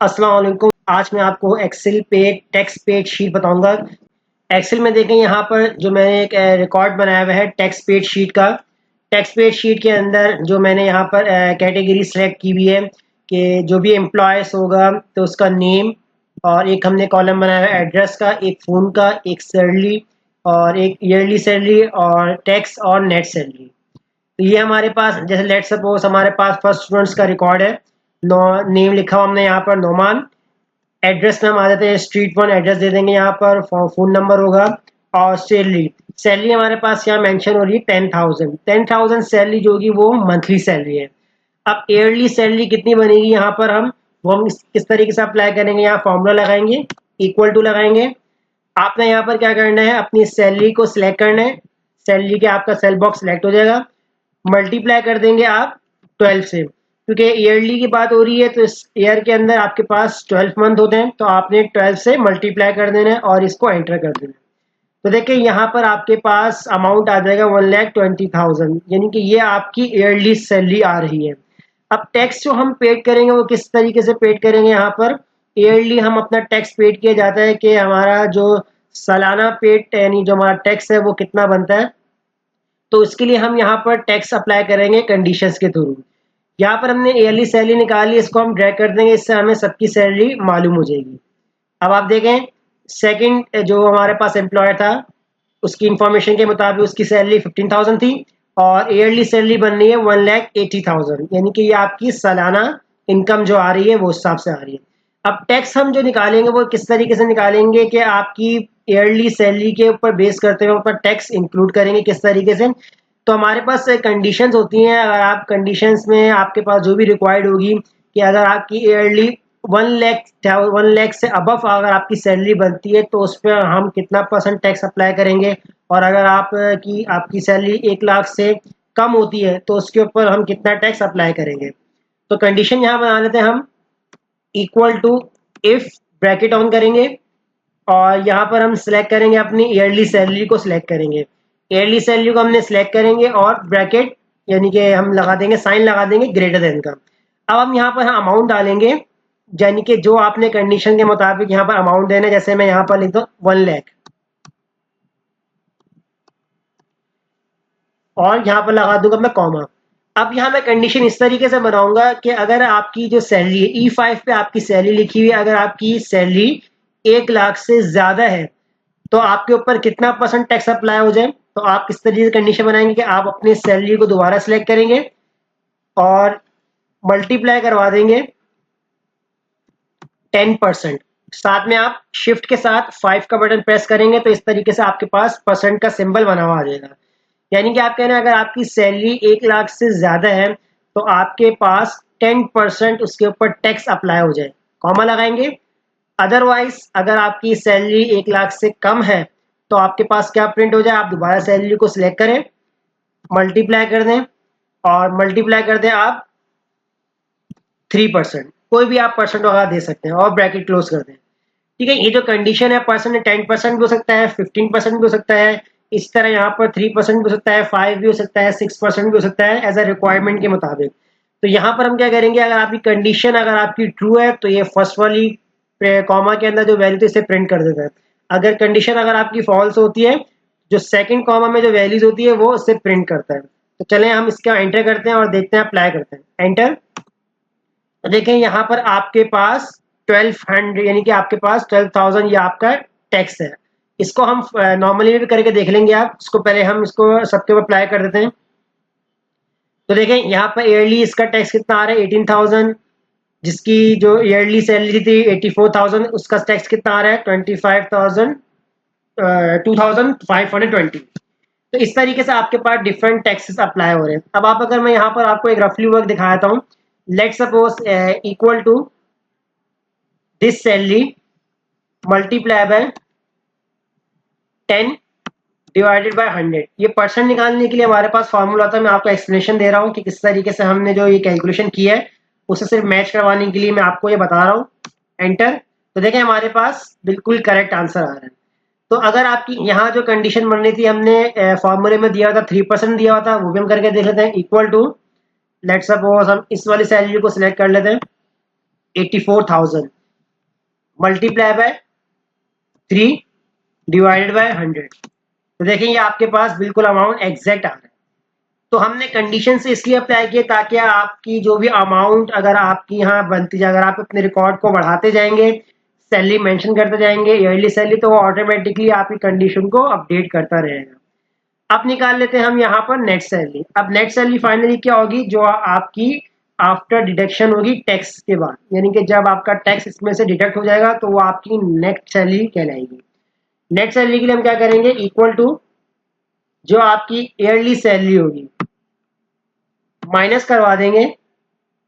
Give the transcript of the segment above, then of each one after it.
अस्सलाम वालेकुम। आज मैं आपको एक्सेल पे टेक्स्ट पेड शीट बताऊंगा। एक्सेल में देखें यहाँ पर जो मैंने एक रिकॉर्ड बनाया हुआ है टेक्स्ट पेड शीट का। टेक्स्ट पेड शीट के अंदर जो मैंने यहाँ पर कैटेगरी सेलेक्ट की हुई है कि जो भी एम्प्लॉयज़ होगा तो उसका नेम, और एक हमने कॉलम बनाया है एड्रेस का, एक फ़ोन का, एक सैलरी और एक ईयरली सैलरी और टैक्स और नेट सैलरी। तो ये हमारे पास, जैसे लेट सपोज हमारे पास फर्स्ट स्टूडेंट्स का रिकॉर्ड है। नो नेम लिखा हुआ हमने यहाँ पर नोमान। एड्रेस में हम आ जाते हैं स्ट्रीट वन, एड्रेस दे देंगे यहाँ पर, फ़ोन नंबर होगा। और सैलरी, सैलरी हमारे पास यहाँ मेंशन हो रही है 10,000। 10,000 सैलरी जो होगी वो मंथली सैलरी है। अब ईयरली सैलरी कितनी बनेगी यहाँ पर वो हम किस तरीके से अप्लाई करेंगे, यहाँ फॉर्मूला लगाएंगे, इक्वल टू लगाएंगे। आपने यहाँ पर क्या करना है, अपनी सैलरी को सिलेक्ट करना है। सैलरी के आपका सेल बॉक्स सिलेक्ट हो जाएगा। मल्टीप्लाई कर देंगे आप 12 से, क्योंकि ईयरली की बात हो रही है तो इस ईयर के अंदर आपके पास 12 मंथ होते हैं, तो आपने 12 से मल्टीप्लाई कर देना है और इसको एंटर कर देना है। तो देखिए यहाँ पर आपके पास अमाउंट आ जाएगा 1,20,000, यानी कि ये आपकी ईयरली सैलरी आ रही है। अब टैक्स जो हम पेड करेंगे वो किस तरीके से पेड करेंगे, यहाँ पर ईयरली हम अपना टैक्स पेड किया जाता है कि हमारा जो सालाना पेड यानी जो हमारा टैक्स है वो कितना बनता है। तो इसके लिए हम यहाँ पर टैक्स अप्लाई करेंगे कंडीशंस के थ्रू। यहाँ पर हमने ईयरली सैलरी निकाली, इसको हम ड्रैग कर देंगे, इससे हमें सबकी सैलरी मालूम हो जाएगी। अब आप देखें सेकंड जो हमारे पास एम्प्लॉयर था उसकी इंफॉर्मेशन के मुताबिक उसकी सैलरी 15,000 थी और ईयरली सैलरी बन रही है 1,80,000, यानी कि ये आपकी सालाना इनकम जो आ रही है वो हिसाब से आ रही है। अब टैक्स हम जो निकालेंगे वो किस तरीके से निकालेंगे कि आपकी ईयरली सैलरी के ऊपर बेस करते हुए ऊपर टैक्स इंक्लूड करेंगे किस तरीके से। तो हमारे पास कंडीशंस होती हैं, अगर आप कंडीशंस में आपके पास जो भी रिक्वायर्ड होगी कि अगर आपकी ईयरली 1 लाख से अबव अगर आपकी सैलरी बनती है तो उस पर हम कितना परसेंट टैक्स अप्लाई करेंगे, और अगर आपकी सैलरी 1 लाख से कम होती है तो उसके ऊपर हम कितना टैक्स अप्लाई करेंगे। तो कंडीशन यहाँ बना लेते हैं हम, equal to if, bracket on करेंगे और यहाँ पर हम सिलेक्ट करेंगे अपनी ईयरली सैलरी को सिलेक्ट करेंगे। ईयरली सैलरी को हमने सिलेक्ट करेंगे और ब्रैकेट यानी कि हम लगा देंगे, साइन लगा देंगे ग्रेटर देन का। अब हम यहाँ पर अमाउंट डालेंगे, यानी कि जो आपने कंडीशन के मुताबिक यहाँ पर अमाउंट देना है। जैसे मैं यहाँ पर लिख दूँ 1 लाख और यहाँ पर लगा दूंगा मैं कॉमा। अब यहाँ मैं कंडीशन इस तरीके से बनाऊंगा कि अगर आपकी जो सैलरी है E5 पे आपकी सैलरी लिखी हुई है, अगर आपकी सैलरी 1 लाख से ज्यादा है तो आपके ऊपर कितना परसेंट टैक्स अप्लाई हो जाए। तो आप किस तरीके से कंडीशन बनाएंगे कि आप अपनी सैलरी को दोबारा सिलेक्ट करेंगे और मल्टीप्लाई करवा देंगे 10%। साथ में आप शिफ्ट के साथ 5 का बटन प्रेस करेंगे तो इस तरीके से आपके पास परसेंट का सिंबल बना हुआ आ जाएगा। यानी कि आप कह रहे हैं अगर आपकी सैलरी 1 लाख से ज्यादा है तो आपके पास 10% उसके ऊपर टैक्स अप्लाई हो जाए, कॉमा लगाएंगे। अदरवाइज अगर आपकी सैलरी 1 लाख से कम है तो आपके पास क्या प्रिंट हो जाए, आप दोबारा सैलरी को सिलेक्ट करें, मल्टीप्लाई कर दें और मल्टीप्लाई कर दें आप 3%, कोई भी आप परसेंट वगैरह दे सकते हैं और ब्रैकेट क्लोज कर दें। ठीक है, ये जो कंडीशन है परसेंट 10% भी हो सकता है, 15% भी हो सकता है, इस तरह यहाँ पर 3% भी हो सकता है, 5 भी हो सकता है, 6% भी हो सकता है, एज अ रिक्वायरमेंट के मुताबिक। तो यहाँ पर हम क्या करेंगे, अगर आपकी कंडीशन अगर आपकी ट्रू है तो ये फर्स्ट वाली कॉमा के अंदर जो वैल्यू थी इसे प्रिंट कर देता है। अगर कंडीशन अगर आपकी फॉल्स होती है, जो सेकंड कॉमा में जो वैल्यूज होती है वो उससे प्रिंट करता है। तो चलें हम इसका एंटर करते हैं और देखते हैं, अप्लाई करते हैं, एंटर। तो देखें यहाँ पर आपके पास 1200 यानी कि आपके पास 12,000 ये आपका टैक्स है। इसको हम नॉर्मली भी करके देख लेंगे आप, इसको पहले हम इसको सबके ऊपर अप्लाई कर देते हैं। तो देखें यहाँ पर ईयरली इसका टैक्स कितना आ रहा है 18,000, जिसकी जो ईयरली सैलरी थी 84,000 उसका टैक्स कितना आ रहा है 25,000 2,520। तो इस तरीके से आपके पास डिफरेंट टैक्सेस अप्लाई हो रहे हैं। अब आप अगर मैं यहाँ पर आपको एक रफली वर्क दिखाता हूँ, let suppose equal to this salary multiply by 10 divided by 100। ये परसेंट निकालने के लिए हमारे पास फार्मूला था, मैं आपको एक्सप्लेनेशन दे रहा हूँ कि किस तरीके से हमने जो ये कैलकुलेशन किया है उसे सिर्फ मैच करवाने के लिए मैं आपको ये बता रहा हूँ। एंटर। तो देखें हमारे पास बिल्कुल करेक्ट आंसर आ रहा है। तो अगर आपकी यहाँ जो कंडीशन बननी थी हमने फॉर्मूले में दिया था 3% दिया हुआ था, वो भी हम करके देख लेते हैं। इक्वल टू, लेट सपोज हम इस वाली सैलरी को सिलेक्ट कर लेते हैं, 84,000 मल्टीप्लाई बाय 3 डिवाइडेड बाय 100। तो देखें ये आपके पास बिल्कुल अमाउंट एग्जैक्ट आ रहा है। तो हमने कंडीशन से इसलिए अप्लाई किया ताकि आपकी जो भी अमाउंट अगर आपकी यहाँ बनती जाए, अगर आप अपने रिकॉर्ड को बढ़ाते जाएंगे, सैलरी मेंशन करते जाएंगे, ईयरली सैलरी, तो वो ऑटोमेटिकली आपकी कंडीशन को अपडेट करता रहेगा। अब निकाल लेते हैं हम यहाँ पर नेट सैलरी। अब नेट सैलरी फाइनली क्या होगी, जो आपकी आफ्टर डिडक्शन होगी टैक्स के बाद, यानी कि जब आपका टैक्स इसमें से डिडक्ट हो जाएगा तो वो आपकी नेट सैलरी कहलाएगी। नेट सैलरी के लिए हम क्या करेंगे, इक्वल टू जो आपकी ईयरली सैलरी होगी माइनस करवा देंगे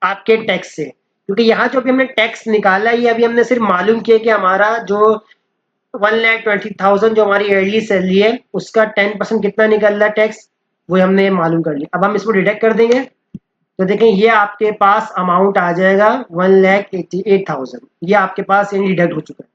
आपके टैक्स से, क्योंकि यहाँ जो भी हमने टैक्स निकाला है ये अभी हमने सिर्फ मालूम किया कि हमारा जो 1,20,000 जो हमारी ईयरली सैलरी है उसका 10% कितना निकल रहा है टैक्स, वो हमने मालूम कर लिया। अब हम इसको डिडक्ट कर देंगे तो देखें ये आपके पास अमाउंट आ जाएगा 1,88,000, ये आपके पास यानी डिडक्ट हो चुका है।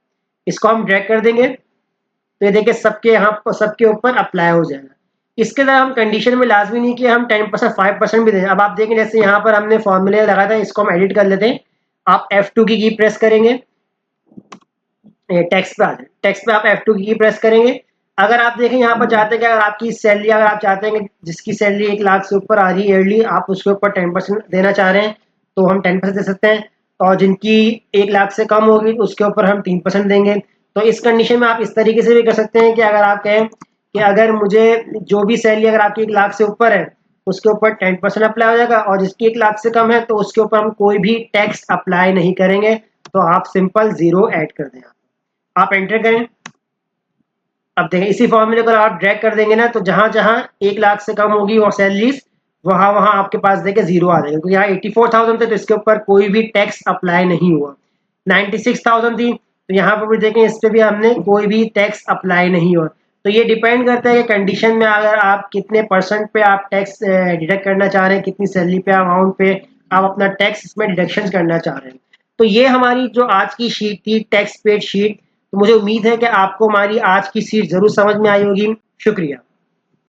इसको हम ड्रैग कर देंगे तो ये देखिए सबके यहाँ सबके ऊपर अप्लाई हो जाएगा। इसके द्वारा हम कंडीशन में लाजमी नहीं कि हम 10% 5% भी दें। अब आप देखें जैसे यहाँ पर हमने फॉर्मूले लगाया था, इसको हम एडिट कर लेते हैं। आप F2 की प्रेस करेंगे, टैक्स पे आ जाए, टैक्स पे आप F2 की प्रेस करेंगे। अगर आप देखें यहाँ पर चाहते हैं कि अगर आपकी सैलरी, अगर आप चाहते हैं कि जिसकी सैलरी 1 लाख से ऊपर आ रही है ईयरली, आप उसके ऊपर 10% देना चाह रहे हैं तो हम 10% दे सकते हैं, और जिनकी 1 लाख से कम होगी तो उसके ऊपर हम 3% देंगे। तो इस कंडीशन में आप इस तरीके से भी कर सकते हैं कि अगर आप कहें कि अगर मुझे जो भी सैलरी अगर आपकी 1 लाख से ऊपर है उसके ऊपर 10% अप्लाई हो जाएगा, और जिसकी 1 लाख से कम है तो उसके ऊपर हम कोई भी टैक्स अप्लाई नहीं करेंगे। तो आप सिंपल 0 ऐड कर दें, आप एंटर करें। अब देखें इसी फॉर्मूले को आप ड्रैग कर देंगे ना, तो जहां जहां 1 लाख से कम होगी वो सैलरीज, वहां वहां आपके पास देखें 0 आ जाएगा, क्योंकि यहाँ 84,000 थे तो इसके ऊपर कोई भी टैक्स अप्लाई नहीं हुआ। 96,000 थी तो यहाँ पर भी देखें इस पर भी हमने कोई भी टैक्स अप्लाई नहीं हुआ। तो ये डिपेंड करता है कि कंडीशन में अगर आप कितने % पे आप टैक्स डिडक्ट करना चाह रहे हैं, कितनी सैलरी पे अमाउंट पे आप अपना टैक्स इसमें डिडक्शन करना चाह रहे हैं। तो ये हमारी जो आज की शीट थी, टैक्स पेड शीट। तो मुझे उम्मीद है कि आपको हमारी आज की शीट जरूर समझ में आई होगी। शुक्रिया।